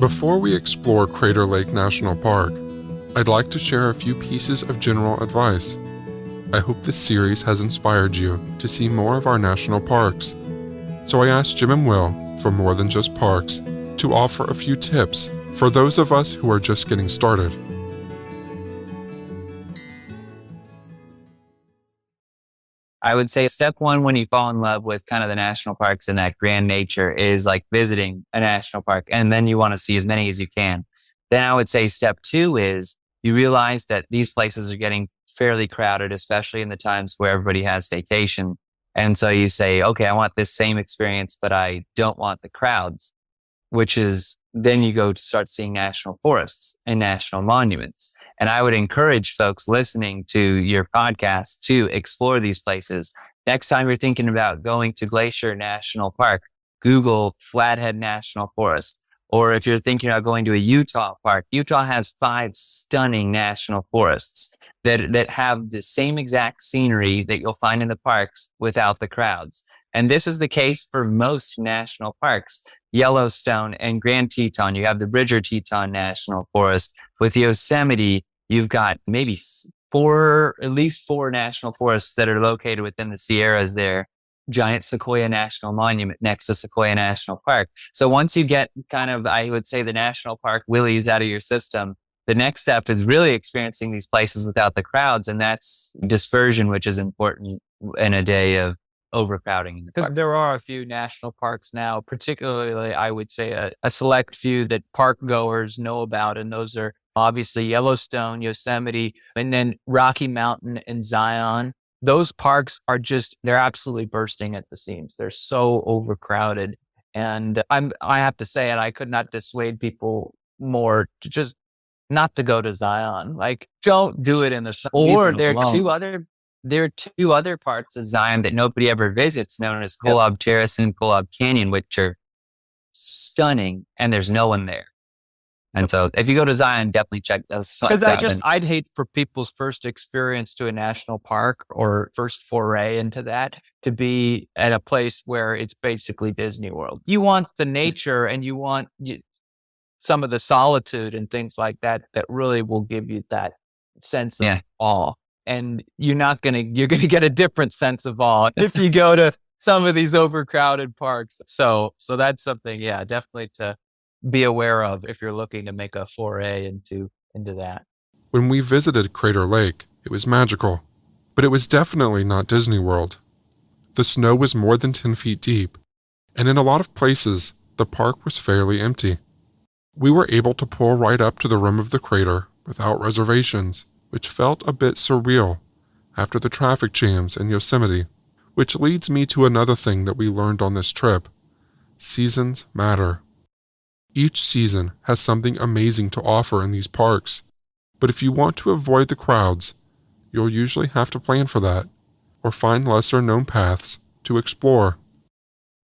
Before we explore Crater Lake National Park, I'd like to share a few pieces of general advice. I hope this series has inspired you to see more of our national parks. So I asked Jim and Will from More Than Just Parks to offer a few tips for those of us who are just getting started. I would say step one when you fall in love with kind of the national parks and that grand nature is like visiting a national park, and then you want to see as many as you can. Then I would say step two is you realize that these places are getting fairly crowded, especially in the times where everybody has vacation. And so you say, okay, I want this same experience, but I don't want the crowds, which is then you go to start seeing national forests and national monuments. And I would encourage folks listening to your podcast to explore these places. Next time you're thinking about going to Glacier National Park, Google Flathead National Forest. Or if you're thinking about going to a Utah park, Utah has 5 stunning national forests that have the same exact scenery that you'll find in the parks without the crowds. And this is the case for most national parks. Yellowstone and Grand Teton, you have the Bridger Teton National Forest. With Yosemite, you've got maybe at least four national forests that are located within the Sierras there. Giant Sequoia National Monument next to Sequoia National Park. So once you get kind of, I would say, the national park willies out of your system, the next step is really experiencing these places without the crowds. And that's dispersion, which is important in a day of overcrowding in the park. Because there are a few national parks now, particularly, I would say, a select few that park goers know about. And those are obviously Yellowstone, Yosemite, and then Rocky Mountain and Zion. Those parks are they're absolutely bursting at the seams. They're so overcrowded. And I have to say, and I could not dissuade people more to just not to go to Zion. Like, don't do it in the summer. Or there are two other parts of Zion that nobody ever visits, known as Kolob Terrace and Kolob Canyon, which are stunning, and there's no one there. And so if you go to Zion, definitely check those. Because I'd hate for people's first experience to a national park or first foray into that to be at a place where it's basically Disney World. You want the nature and you want some of the solitude and things like that really will give you that sense of awe. And you're going to get a different sense of awe if you go to some of these overcrowded parks. So that's something, definitely to be aware of if you're looking to make a foray into that. When we visited Crater Lake, it was magical, but it was definitely not Disney World. The snow was more than 10 feet deep, and in a lot of places, the park was fairly empty. We were able to pull right up to the rim of the crater without reservations, which felt a bit surreal after the traffic jams in Yosemite, which leads me to another thing that we learned on this trip. Seasons matter. Each season has something amazing to offer in these parks, but if you want to avoid the crowds, you'll usually have to plan for that, or find lesser-known paths to explore.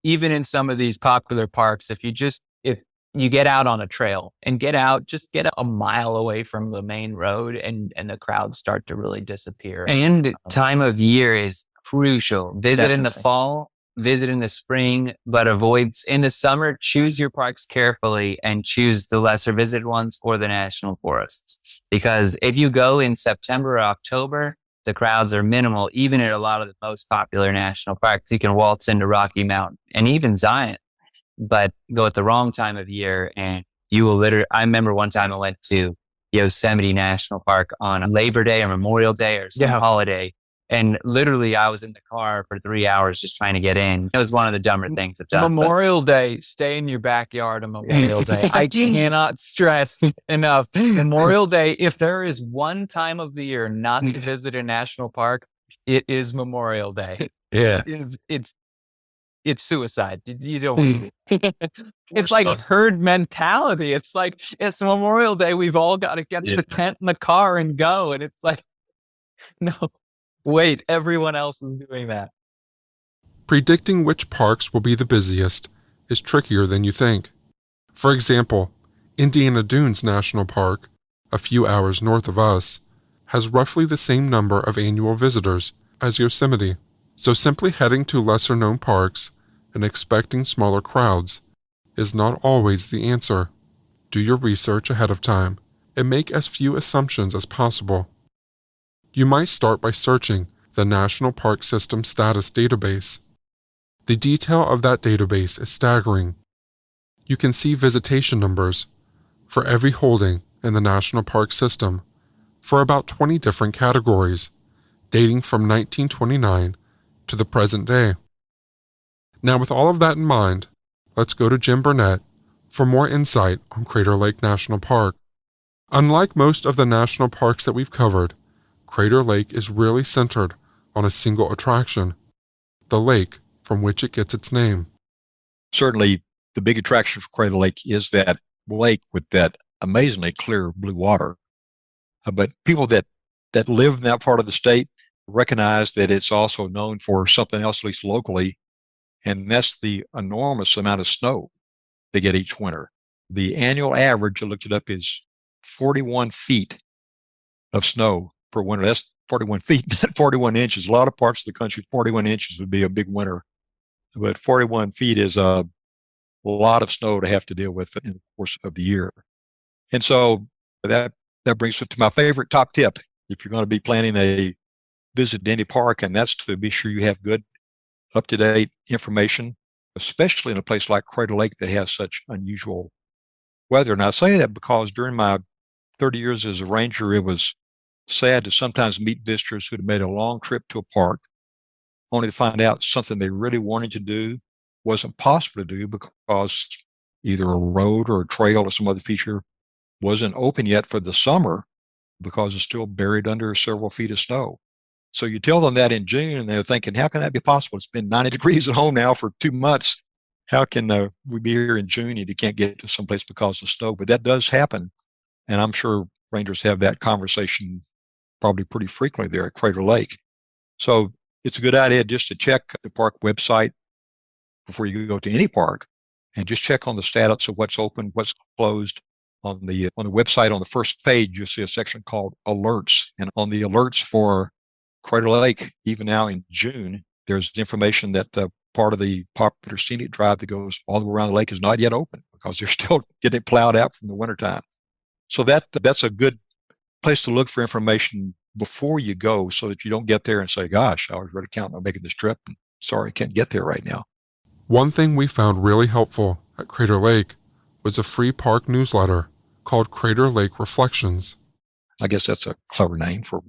Even in some of these popular parks, if you get out on a trail and just get a mile away from the main road and the crowds start to really disappear. And time of year is crucial. Visit Definitely. In the fall, visit in the spring, but in the summer, choose your parks carefully and choose the lesser visited ones or the national forests. Because if you go in September or October, the crowds are minimal, even at a lot of the most popular national parks. You can waltz into Rocky Mountain and even Zion, but go at the wrong time of year and you will I remember one time I went to Yosemite National Park on Labor Day or Memorial Day or some holiday. And literally I was in the car for 3 hours just trying to get in. It was one of the dumber things I've done. Memorial Day, stay in your backyard on Memorial Day. I cannot stress enough. Memorial Day, if there is one time of the year not to visit a national park, it is Memorial Day. Yeah. It's suicide. You don't. It's like herd mentality. It's like, it's Memorial Day. We've all got to get the tent in the car and go. And it's like, no, wait, everyone else is doing that. Predicting which parks will be the busiest is trickier than you think. For example, Indiana Dunes National Park, a few hours north of us, has roughly the same number of annual visitors as Yosemite. So simply heading to lesser-known parks and expecting smaller crowds is not always the answer. Do your research ahead of time and make as few assumptions as possible. You might start by searching the National Park System Status Database. The detail of that database is staggering. You can see visitation numbers for every holding in the National Park System for about 20 different categories, dating from 1929 to the present day. Now, with all of that in mind, let's go to Jim Burnett for more insight on Crater Lake National Park. Unlike most of the national parks that we've covered, Crater Lake is really centered on a single attraction, the lake from which it gets its name. Certainly, the big attraction for Crater Lake is that lake with that amazingly clear blue water. But people that live in that part of the state recognize that it's also known for something else, at least locally, and that's the enormous amount of snow they get each winter. The annual average, I looked it up, is 41 feet of snow per winter. That's 41 feet, not 41 inches. A lot of parts of the country, 41 inches would be a big winter. But 41 feet is a lot of snow to have to deal with in the course of the year. And so that brings us to my favorite top tip. If you're going to be planning a visit to any park, and that's to be sure you have good, up-to-date information, especially in a place like Crater Lake that has such unusual weather. And I say that because during my 30 years as a ranger, it was sad to sometimes meet visitors who had made a long trip to a park only to find out something they really wanted to do wasn't possible to do because either a road or a trail or some other feature wasn't open yet for the summer because it's still buried under several feet of snow. So you tell them that in June, and they're thinking, how can that be possible? It's been 90 degrees at home now for 2 months. How can we be here in June and you can't get to someplace because of snow? But that does happen. And I'm sure rangers have that conversation probably pretty frequently there at Crater Lake. So it's a good idea just to check the park website before you go to any park and just check on the status of what's open, what's closed. On the website, on the first page, you'll see a section called alerts. And on the alerts for Crater Lake, even now in June, there's information that part of the popular scenic drive that goes all the way around the lake is not yet open because they're still getting it plowed out from the wintertime. So that's a good place to look for information before you go so that you don't get there and say, gosh, I was really counting on making this trip. And sorry, I can't get there right now. One thing we found really helpful at Crater Lake was a free park newsletter called Crater Lake Reflections. I guess that's a clever name for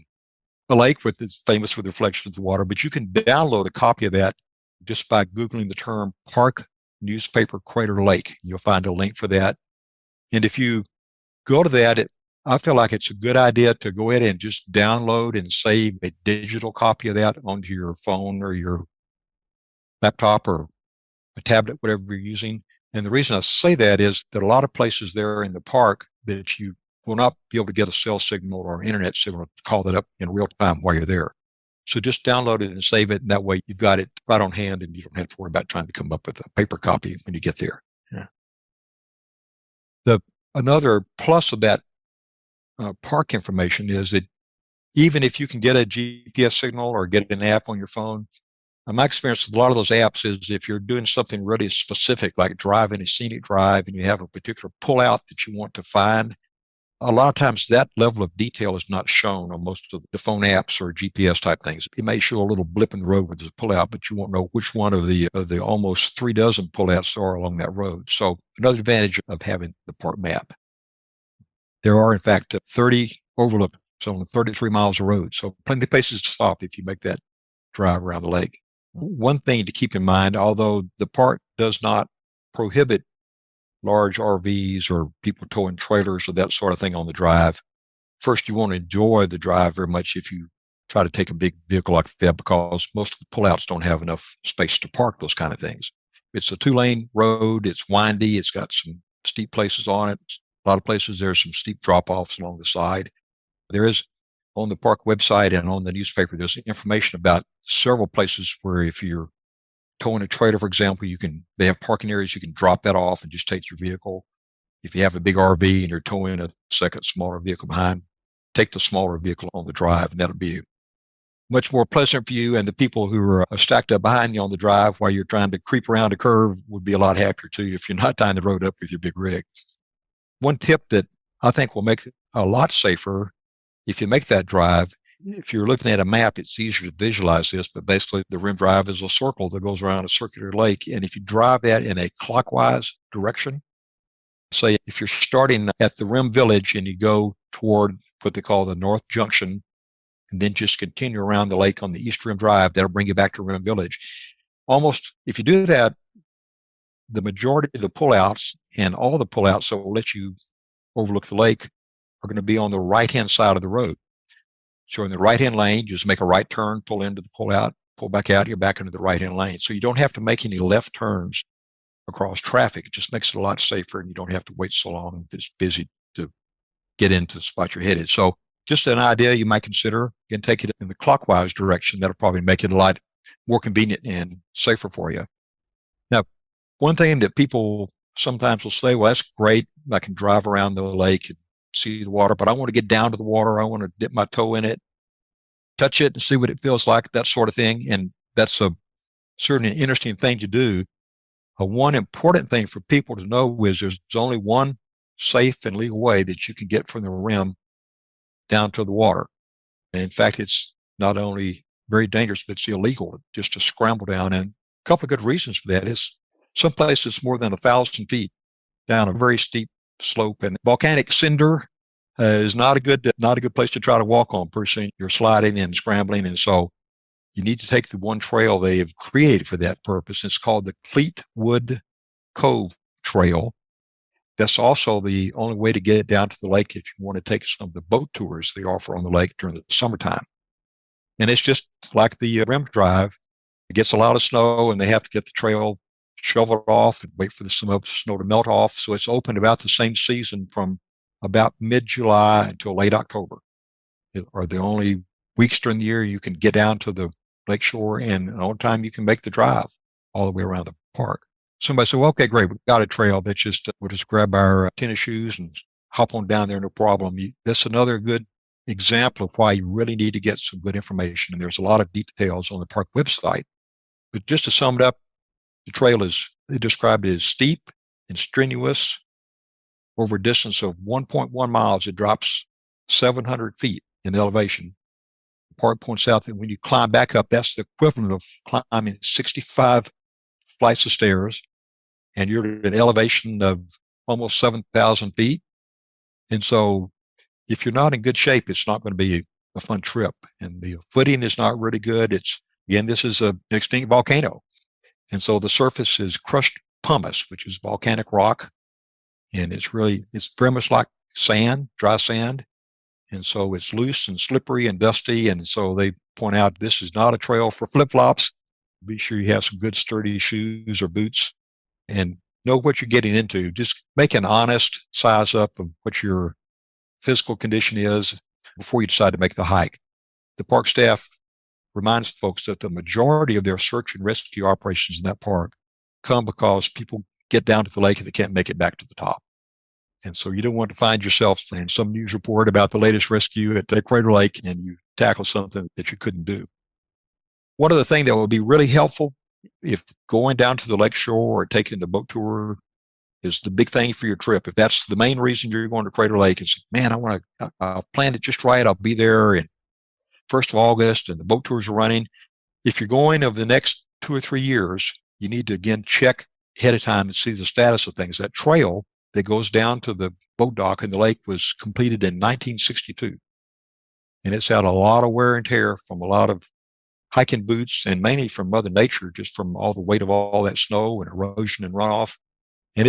a lake it's famous for the reflections of water, but you can download a copy of that just by Googling the term Park Newspaper Crater Lake. You'll find a link for that. And if you go to that, I feel like it's a good idea to go ahead and just download and save a digital copy of that onto your phone or your laptop or a tablet, whatever you're using. And the reason I say that is that a lot of places there in the park that you will not be able to get a cell signal or internet signal to call that up in real time while you're there. So just download it and save it. And that way you've got it right on hand and you don't have to worry about trying to come up with a paper copy when you get there. Yeah. Another plus of that park information is that even if you can get a GPS signal or get an app on your phone, my experience with a lot of those apps is if you're doing something really specific, like driving a scenic drive and you have a particular pullout that you want to find, a lot of times that level of detail is not shown on most of the phone apps or GPS type things. It may show a little blip in the road with the pullout, but you won't know which one of the almost 3 dozen pullouts are along that road. So another advantage of having the park map. There are, in fact, 30 overlooks on 33 miles of road. So plenty of places to stop if you make that drive around the lake. One thing to keep in mind, although the park does not prohibit large RVs or people towing trailers or that sort of thing on the drive, first, you won't enjoy the drive very much if you try to take a big vehicle like that because most of the pullouts don't have enough space to park those kind of things. It's a 2-lane road. It's windy. It's got some steep places on it. A lot of places there's some steep drop-offs along the side. There is on the park website and on the newspaper, there's information about several places where if you're towing a trailer, for example, they have parking areas. You can drop that off and just take your vehicle. If you have a big RV and you're towing a second smaller vehicle behind, take the smaller vehicle on the drive, and that'll be much more pleasant for you. And the people who are stacked up behind you on the drive while you're trying to creep around a curve would be a lot happier too if you're not tying the road up with your big rig. One tip that I think will make it a lot safer if you make that drive, if you're looking at a map, it's easier to visualize this, but basically the rim drive is a circle that goes around a circular lake. And if you drive that in a clockwise direction, say if you're starting at the rim village and you go toward what they call the North Junction, and then just continue around the lake on the East Rim Drive, that'll bring you back to Rim Village. Almost, if you do that, the majority of the pullouts and all the pullouts that will let you overlook the lake are going to be on the right-hand side of the road. So in the right-hand lane, just make a right turn, pull into the pullout, pull back out, you're back into the right-hand lane. So you don't have to make any left turns across traffic. It just makes it a lot safer, and you don't have to wait so long if it's busy to get into the spot you're headed. So just an idea you might consider. You can take it in the clockwise direction. That'll probably make it a lot more convenient and safer for you. Now, one thing that people sometimes will say, well, that's great. I can drive around the lake and see the water, but I want to get down to the water. I want to dip my toe in it, touch it and see what it feels like, that sort of thing. And that's certainly an interesting thing to do. One important thing for people to know is there's only one safe and legal way that you can get from the rim down to the water. And in fact, it's not only very dangerous, but it's illegal just to scramble down. And a couple of good reasons for that is some places more than 1,000 feet down a very steep slope, and volcanic cinder is not a good place to try to walk on. Personally, you're sliding and scrambling, and so you need to take the one trail they have created for that purpose. It's called the Fleetwood Cove Trail. That's also the only way to get down to the lake if you want to take some of the boat tours they offer on the lake during the summertime. And it's just like the rim drive. It gets a lot of snow, and they have to get the trail shoveled off and wait for the snow to melt off. So it's open about the same season from about mid-July until late October. It are the only weeks during the year you can get down to the lakeshore, and the only time you can make the drive all the way around the park. Somebody said, well, okay, great. We've got a trail. We'll just grab our tennis shoes and hop on down there, no problem. That's another good example of why you really need to get some good information. And there's a lot of details on the park website. But just to sum it up, the trail is described as steep and strenuous. Over a distance of 1.1 miles, it drops 700 feet in elevation. The park points out that when you climb back up, that's the equivalent of climbing 65 flights of stairs, and you're at an elevation of almost 7,000 feet. And so if you're not in good shape, it's not going to be a fun trip. And the footing is not really good. This is an extinct volcano. And so the surface is crushed pumice, which is volcanic rock. And it's very much like sand, dry sand. And so it's loose and slippery and dusty. And so they point out this is not a trail for flip-flops. Be sure you have some good sturdy shoes or boots and know what you're getting into. Just make an honest size up of what your physical condition is before you decide to make the hike. The park staff reminds folks that the majority of their search and rescue operations in that park come because people get down to the lake and they can't make it back to the top. And so you don't want to find yourself in some news report about the latest rescue at Crater Lake and you tackle something that you couldn't do. One other thing that would be really helpful if going down to the lakeshore or taking the boat tour is the big thing for your trip. If that's the main reason you're going to Crater Lake, it's, man, I'll plan it just right. I'll be there in 1st of August and the boat tours are running. If you're going over the next 2 or 3 years, you need to again check ahead of time and see the status of things. That trail that goes down to the boat dock in the lake was completed in 1962. And it's had a lot of wear and tear from a lot of hiking boots and mainly from Mother Nature, just from all the weight of all that snow and erosion and runoff. And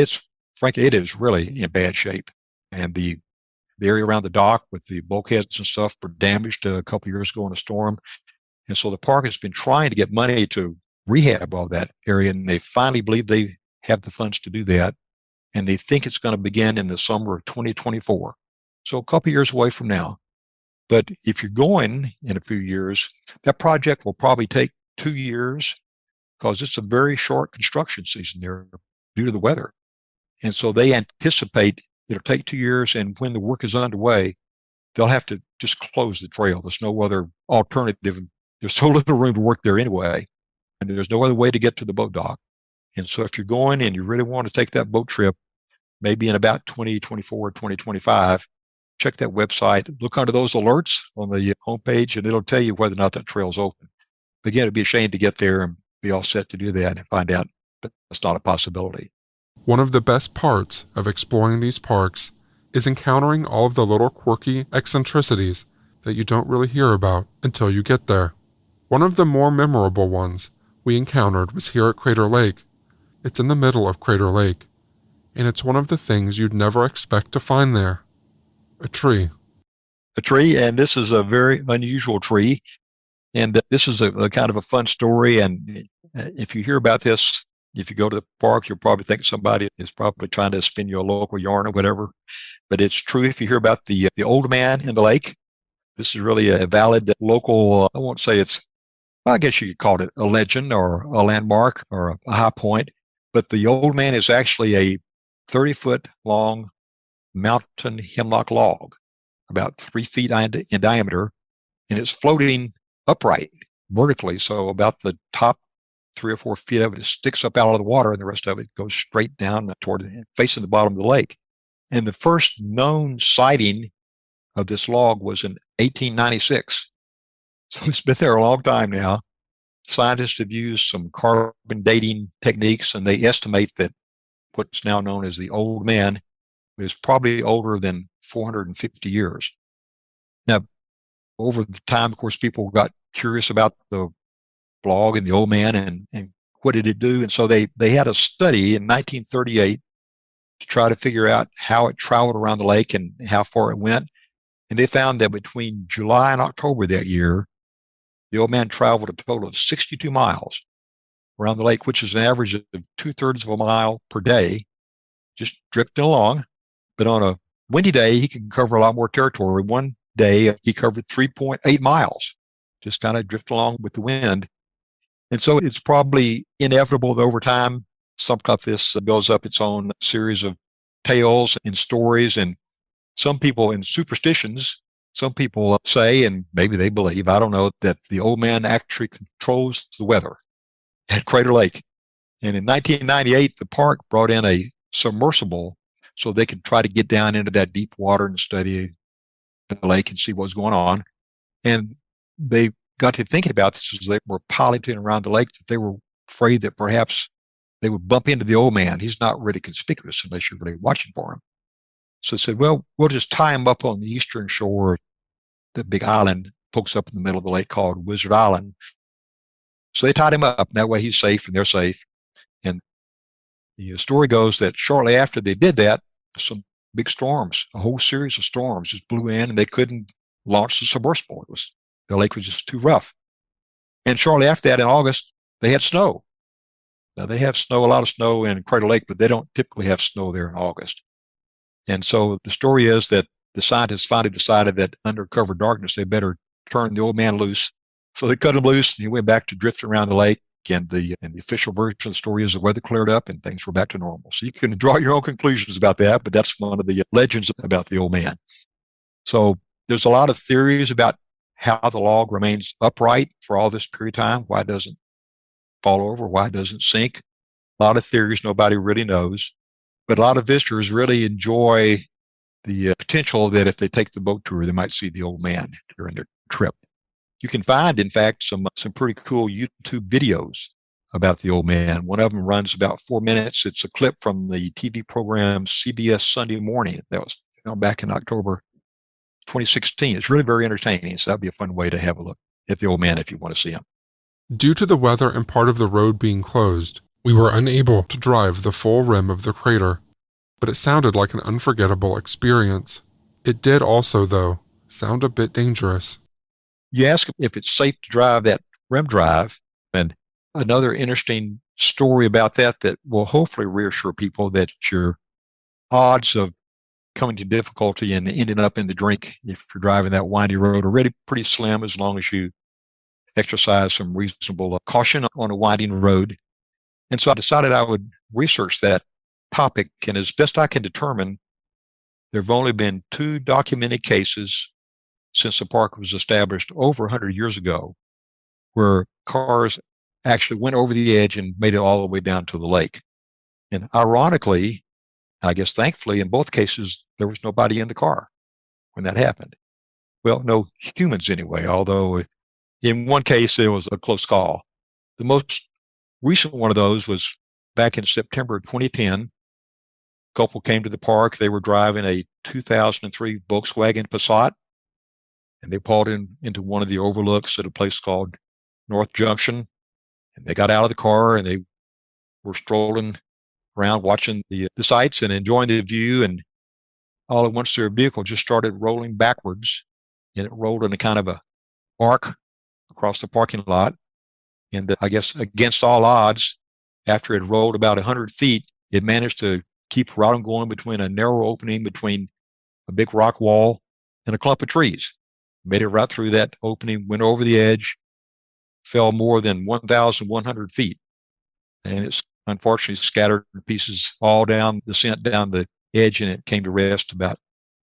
frankly, it is really in bad shape. And the area around the dock with the bulkheads and stuff were damaged a couple of years ago in a storm. And so the park has been trying to get money to rehab all that area. And they finally believe they have the funds to do that. And they think it's going to begin in the summer of 2024. So a couple of years away from now. But if you're going in a few years, that project will probably take 2 years because it's a very short construction season there due to the weather. And so they anticipate it'll take 2 years. And when the work is underway, they'll have to just close the trail. There's no other alternative. There's so little room to work there anyway. And there's no other way to get to the boat dock. And so if you're going and you really want to take that boat trip, maybe in about 2024, 2025, check that website, look under those alerts on the homepage, and it'll tell you whether or not that trail's open. Again, it'd be a shame to get there and be all set to do that and find out that that's not a possibility. One of the best parts of exploring these parks is encountering all of the little quirky eccentricities that you don't really hear about until you get there. One of the more memorable ones we encountered was here at Crater Lake. It's in the middle of Crater Lake, and it's one of the things you'd never expect to find there. A tree. A tree, and this is a very unusual tree. And this is a kind of a fun story. And if you hear about this, if you go to the park, you'll probably think somebody is probably trying to spin you a local yarn or whatever. But it's true if you hear about the old man in the lake. This is really a valid local, I won't say it's, I guess you could call it a legend or a landmark or a high point. But the old man is actually a 30-foot long mountain hemlock log, about 3 feet in diameter, and it's floating upright vertically. So about the top 3 or 4 feet of it sticks up out of the water, and the rest of it goes straight down toward facing the bottom of the lake. And the first known sighting of this log was in 1896. So it's been there a long time now. Scientists have used some carbon dating techniques, and they estimate that what's now known as the old man is probably older than 450 years. Now, over the time, of course, people got curious about the log and the old man and what did it do. And so they had a study in 1938 to try to figure out how it traveled around the lake and how far it went. And they found that between July and October that year, the old man traveled a total of 62 miles around the lake, which is an average of 2/3 of a mile per day, just drifting along. But on a windy day, he can cover a lot more territory. One day, he covered 3.8 miles, just kind of drift along with the wind. And so it's probably inevitable that over time, something like this builds up its own series of tales and stories. And some people in superstitions, some people say, and maybe they believe, I don't know, that the old man actually controls the weather at Crater Lake. And in 1998, the park brought in a submersible so they could try to get down into that deep water and study the lake and see what's going on. And they got to thinking about this as they were piloting around the lake, that they were afraid that perhaps they would bump into the old man. He's not really conspicuous unless you're really watching for him. So they said, well, we'll just tie him up on the eastern shore, the big island pokes up in the middle of the lake called Wizard Island. So they tied him up. That way he's safe and they're safe. And the story goes that shortly after they did that, some big storms, a whole series of storms just blew in, and they couldn't launch the submersible. The lake was just too rough. And shortly after that, in August, they had snow. Now they have snow, a lot of snow in Crater Lake, but they don't typically have snow there in August. And so the story is that the scientists finally decided that under cover darkness, they better turn the old man loose. So they cut him loose, and he went back to drifting around the lake. And the official version of the story is the weather cleared up and things were back to normal. So you can draw your own conclusions about that, but that's one of the legends about the old man. So there's a lot of theories about how the log remains upright for all this period of time, why it doesn't fall over, why it doesn't sink. A lot of theories nobody really knows, but a lot of visitors really enjoy the potential that if they take the boat tour, they might see the old man during their trip. You can find, in fact, some pretty cool YouTube videos about the old man. One of them runs about 4 minutes. It's a clip from the TV program CBS Sunday Morning that was filmed back in October 2016. It's really very entertaining. So that'd be a fun way to have a look at the old man if you want to see him. Due to the weather and part of the road being closed, we were unable to drive the full rim of the crater, but it sounded like an unforgettable experience. It did also, though, sound a bit dangerous. You ask if it's safe to drive that rim drive, and another interesting story about that will hopefully reassure people that your odds of coming to difficulty and ending up in the drink if you're driving that windy road are really pretty slim as long as you exercise some reasonable caution on a winding road. And so I decided I would research that topic, and as best I can determine, there have only been 2 documented cases since the park was established over 100 years ago, where cars actually went over the edge and made it all the way down to the lake. And ironically, I guess thankfully in both cases, there was nobody in the car when that happened. Well, no humans anyway, although in one case, it was a close call. The most recent one of those was back in September 2010. A couple came to the park. They were driving a 2003 Volkswagen Passat, and they pulled into one of the overlooks at a place called North Junction. And they got out of the car and they were strolling around watching the sights and enjoying the view. And all at once, their vehicle just started rolling backwards, and it rolled in a kind of a arc across the parking lot. And I guess against all odds, after it rolled about 100 feet, it managed to keep right on going between a narrow opening between a big rock wall and a clump of trees. Made it right through that opening, went over the edge, fell more than 1,100 feet. And it's unfortunately scattered pieces all down, descent down the edge, and it came to rest about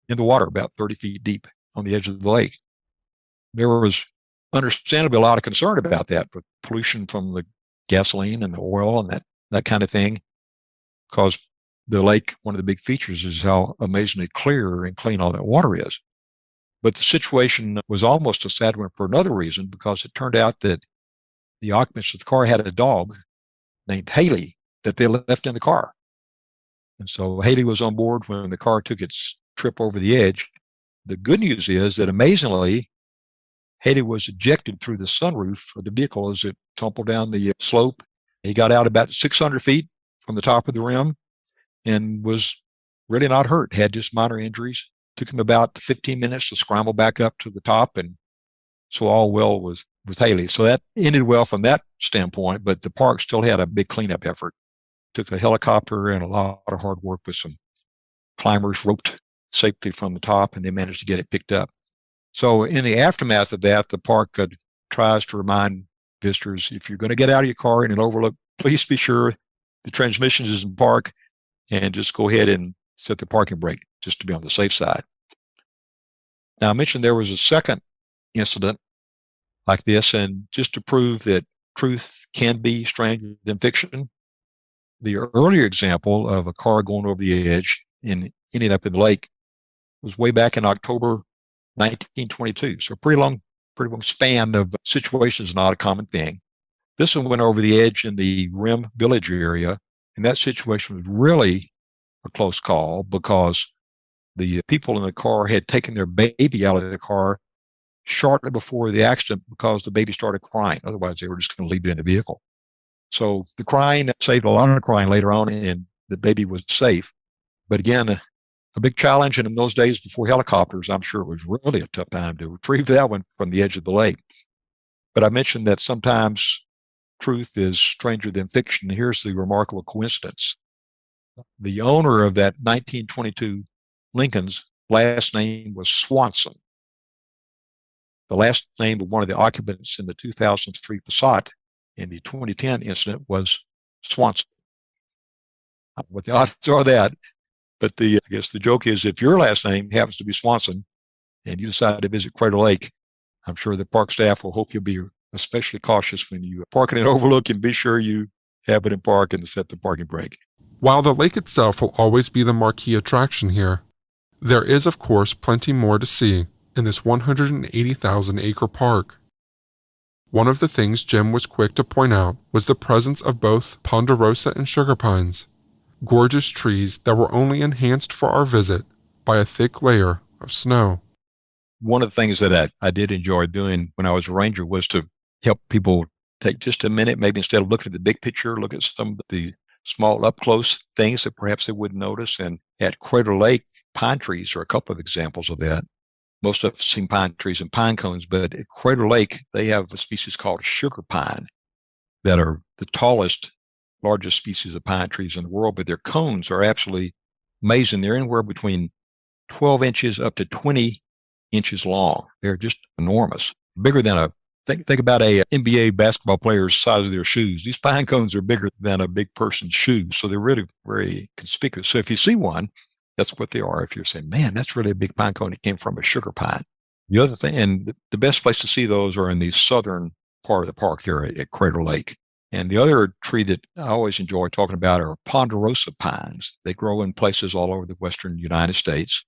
in the water, about 30 feet deep on the edge of the lake. There was understandably a lot of concern about that, with pollution from the gasoline and the oil and that kind of thing, because the lake, one of the big features is how amazingly clear and clean all that water is. But the situation was almost a sad one for another reason, because it turned out that the occupants of the car had a dog named Haley that they left in the car. And so Haley was on board when the car took its trip over the edge. The good news is that amazingly, Haley was ejected through the sunroof of the vehicle as it tumbled down the slope. He got out about 600 feet from the top of the rim and was really not hurt, had just minor injuries. Took him about 15 minutes to scramble back up to the top, and so all well with Haley. So that ended well from that standpoint, but the park still had a big cleanup effort. Took a helicopter and a lot of hard work with some climbers roped safely from the top, and they managed to get it picked up. So in the aftermath of that, the park tries to remind visitors, if you're going to get out of your car in an overlook, please be sure the transmission is in park, and just go ahead and set the parking brake just to be on the safe side. Now, I mentioned there was a second incident like this, and just to prove that truth can be stranger than fiction, the earlier example of a car going over the edge and ending up in the lake was way back in October 1922. So a pretty long span of situations, not a common thing. This one went over the edge in the Rim Village area, and that situation was really a close call because the people in the car had taken their baby out of the car shortly before the accident because the baby started crying. Otherwise, they were just going to leave it in the vehicle. So the crying saved a lot of crying later on, and the baby was safe. But again, a big challenge, and in those days before helicopters, I'm sure it was really a tough time to retrieve that one from the edge of the lake. But I mentioned that sometimes truth is stranger than fiction. Here's the remarkable coincidence. The owner of that 1922 Lincoln's last name was Swanson. The last name of one of the occupants in the 2003 Passat in the 2010 incident was Swanson. What the odds are that? But I guess the joke is, if your last name happens to be Swanson and you decide to visit Crater Lake, I'm sure the park staff will hope you'll be especially cautious when you park in an overlook, and be sure you have it in park and set the parking brake. While the lake itself will always be the marquee attraction here, there is, of course, plenty more to see in this 180,000-acre park. One of the things Jim was quick to point out was the presence of both ponderosa and sugar pines, gorgeous trees that were only enhanced for our visit by a thick layer of snow. One of the things that I did enjoy doing when I was a ranger was to help people take just a minute, maybe instead of looking at the big picture, look at some of the small up-close things that perhaps they wouldn't notice. And at Crater Lake, pine trees are a couple of examples of that. Most of us have seen pine trees and pine cones, but at Crater Lake, they have a species called sugar pine that are the tallest, largest species of pine trees in the world, but their cones are absolutely amazing. They're anywhere between 12 inches up to 20 inches long. They're just enormous, bigger than think about a NBA basketball player's size of their shoes. These pine cones are bigger than a big person's shoes, so they're really very conspicuous. So if you see one, that's what they are. If you're saying, man, that's really a big pine cone, it came from a sugar pine. The other thing, and the best place to see those are in the southern part of the park there at Crater Lake. And the other tree that I always enjoy talking about are ponderosa pines. They grow in places all over the western United States.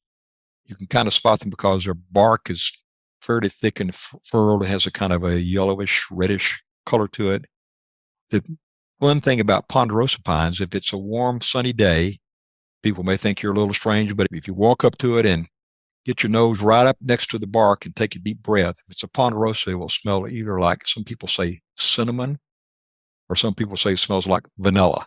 You can kind of spot them because their bark is fairly thick and furrowed. It has a kind of a yellowish, reddish color to it. The one thing about ponderosa pines, if it's a warm, sunny day, people may think you're a little strange, but if you walk up to it and get your nose right up next to the bark and take a deep breath, if it's a ponderosa, it will smell either like, some people say cinnamon, or some people say it smells like vanilla.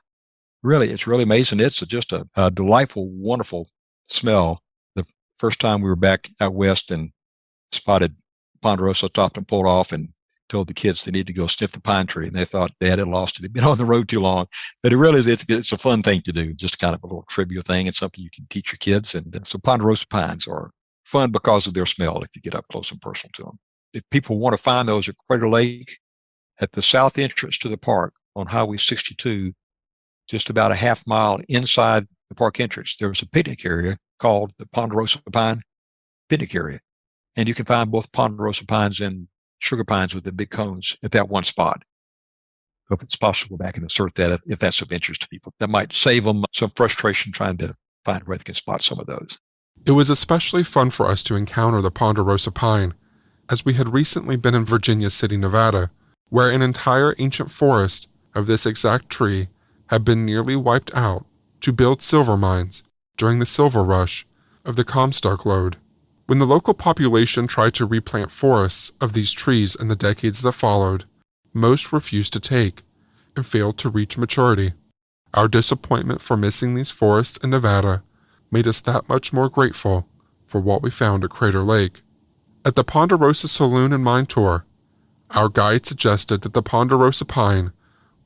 Really, it's really amazing. It's just a delightful, wonderful smell. The first time we were back out west and spotted ponderosa, stopped and pulled off and told the kids they need to go sniff the pine tree. And they thought Dad had lost it. He'd been on the road too long. But it really is, it's a fun thing to do, just kind of a little trivia thing and something you can teach your kids. And so ponderosa pines are fun because of their smell if you get up close and personal to them. If people want to find those at Crater Lake, at the south entrance to the park on Highway 62, just about a half mile inside the park entrance, there's a picnic area called the Ponderosa Pine Picnic Area. And you can find both ponderosa pines and sugar pines with the big cones at that one spot. So if it's possible, go back and insert that if that's of interest to people. That might save them some frustration trying to find where they can spot some of those. It was especially fun for us to encounter the ponderosa pine, as we had recently been in Virginia City, Nevada, where an entire ancient forest of this exact tree had been nearly wiped out to build silver mines during the silver rush of the Comstock Lode. When the local population tried to replant forests of these trees in the decades that followed, most refused to take and failed to reach maturity. Our disappointment for missing these forests in Nevada made us that much more grateful for what we found at Crater Lake. At the Ponderosa Saloon and Mine Tour, our guide suggested that the ponderosa pine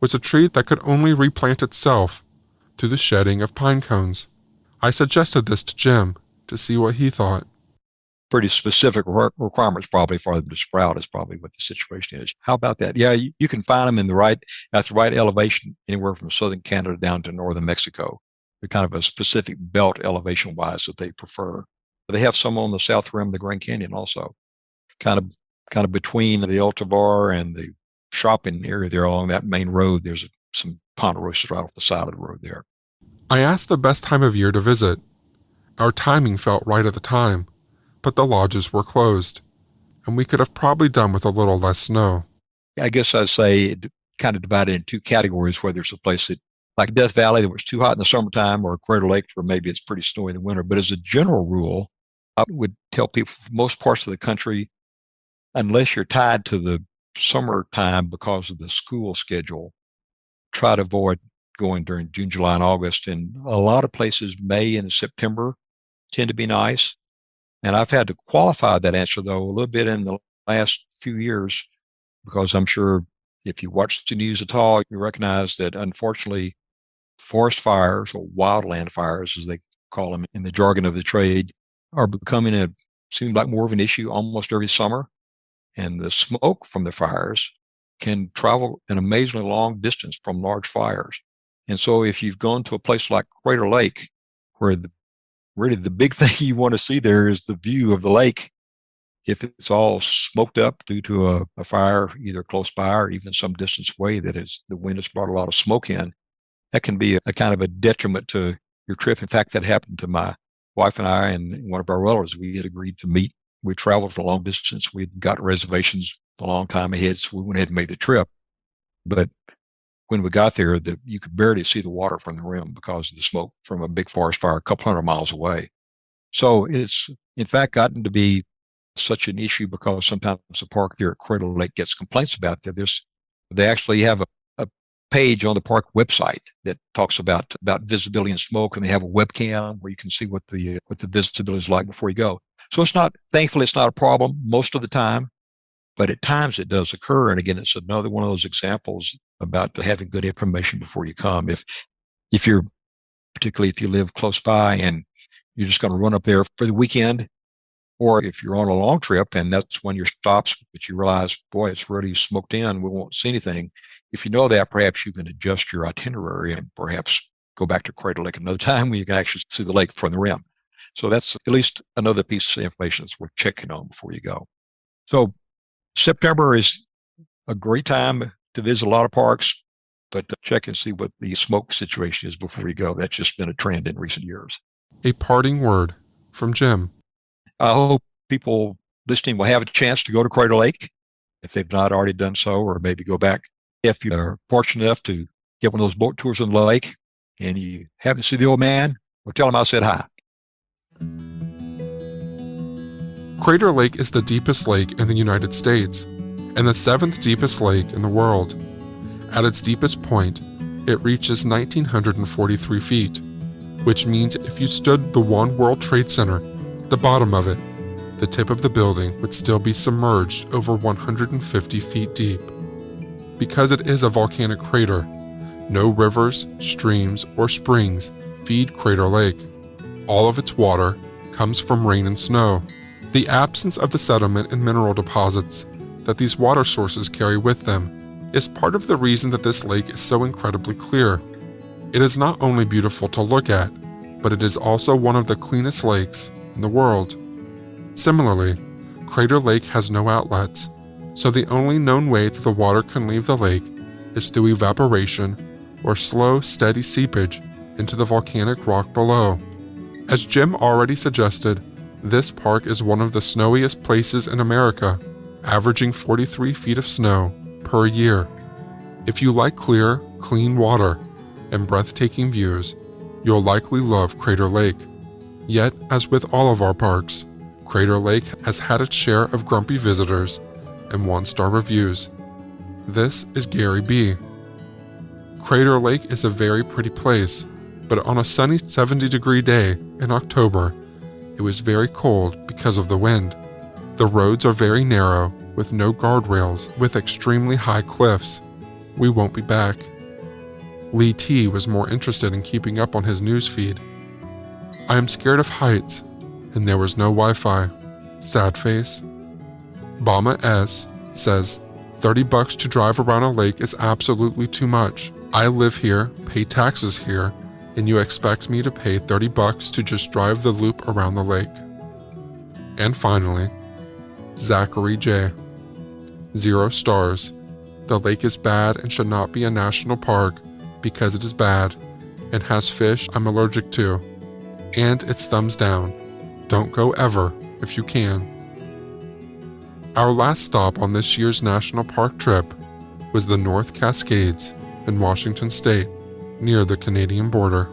was a tree that could only replant itself through the shedding of pine cones. I suggested this to Jim to see what he thought. Pretty specific requirements probably for them to sprout is probably what the situation is. How about that? Yeah, you can find them at the right elevation, anywhere from southern Canada down to northern Mexico. They're kind of a specific belt elevation-wise that they prefer. They have some on the south rim of the Grand Canyon also, kind of between the Altavar and the shopping area there along that main road. There's some ponderosas right off the side of the road there. I asked the best time of year to visit. Our timing felt right at the time, but the lodges were closed, and we could have probably done with a little less snow. I guess I'd say it kind of divided in two categories, where there's a place that, like Death Valley, that was too hot in the summertime, or Crater Lake, where maybe it's pretty snowy in the winter. But as a general rule, I would tell people for most parts of the country, unless you're tied to the summertime because of the school schedule, try to avoid going during June, July, and August. And a lot of places, May and September tend to be nice. And I've had to qualify that answer, though, a little bit in the last few years, because I'm sure if you watch the news at all, you recognize that, unfortunately, forest fires, or wildland fires, as they call them in the jargon of the trade, are becoming seems like more of an issue almost every summer. And the smoke from the fires can travel an amazingly long distance from large fires. And so if you've gone to a place like Crater Lake, where really the big thing you want to see there is the view of the lake, if it's all smoked up due to a fire either close by or even some distance away, the wind has brought a lot of smoke in, that can be a kind of a detriment to your trip. In fact, that happened to my wife and I and one of our relatives. We had agreed to meet. We traveled for a long distance. We'd got reservations a long time ahead, so we went ahead and made the trip. But when we got there, you could barely see the water from the rim because of the smoke from a big forest fire a couple hundred miles away. So it's, in fact, gotten to be such an issue because sometimes the park there at Crater Lake gets complaints about that. They actually have a page on the park website that talks about visibility and smoke, and they have a webcam where you can see what the visibility is like before you go. So thankfully it's not a problem most of the time, but at times it does occur. And again, it's another one of those examples about having good information before you come. Particularly if you live close by and you're just going to run up there for the weekend, or if you're on a long trip and that's when your stops, but you realize, boy, it's really smoked in, we won't see anything. If you know that, perhaps you can adjust your itinerary and perhaps go back to Crater Lake another time when you can actually see the lake from the rim. So that's at least another piece of information that's worth checking on before you go. So September is a great time to visit a lot of parks. but check and see what the smoke situation is before you go. That's just been a trend in recent years. A parting word from Jim. I hope people listening will have a chance to go to Crater Lake if they've not already done so, or maybe go back. If you're fortunate enough to get one of those boat tours on the lake and you happen to see the old man, well, tell him I said hi. Crater Lake is the deepest lake in the United States and the 7th deepest lake in the world. At its deepest point, it reaches 1,943 feet, which means if you stood the One World Trade Center, the bottom of it, the tip of the building would still be submerged over 150 feet deep. Because it is a volcanic crater, no rivers, streams, or springs feed Crater Lake. All of its water comes from rain and snow. The absence of the sediment and mineral deposits that these water sources carry with them is part of the reason that this lake is so incredibly clear. It is not only beautiful to look at, but it is also one of the cleanest lakes in the world. Similarly, Crater Lake has no outlets, so the only known way that the water can leave the lake is through evaporation or slow, steady seepage into the volcanic rock below. As Jim already suggested, this park is one of the snowiest places in America, averaging 43 feet of snow per year. If you like clear, clean water and breathtaking views, you'll likely love Crater Lake. Yet, as with all of our parks, Crater Lake has had its share of grumpy visitors and one-star reviews. This is Gary B. Crater Lake is a very pretty place, but on a sunny 70-degree day in October, it was very cold because of the wind. The roads are very narrow with no guardrails with extremely high cliffs. We won't be back. Lee T was more interested in keeping up on his news feed. I am scared of heights, and there was no Wi-Fi. Sad face. Bama S says, $30 to drive around a lake is absolutely too much. I live here, pay taxes here, and you expect me to pay $30 to just drive the loop around the lake. And finally, Zachary J. 0 stars. The lake is bad and should not be a national park because it is bad and has fish I'm allergic to. And it's thumbs down. Don't go ever if you can. Our last stop on this year's national park trip was the North Cascades in Washington State, near the Canadian border.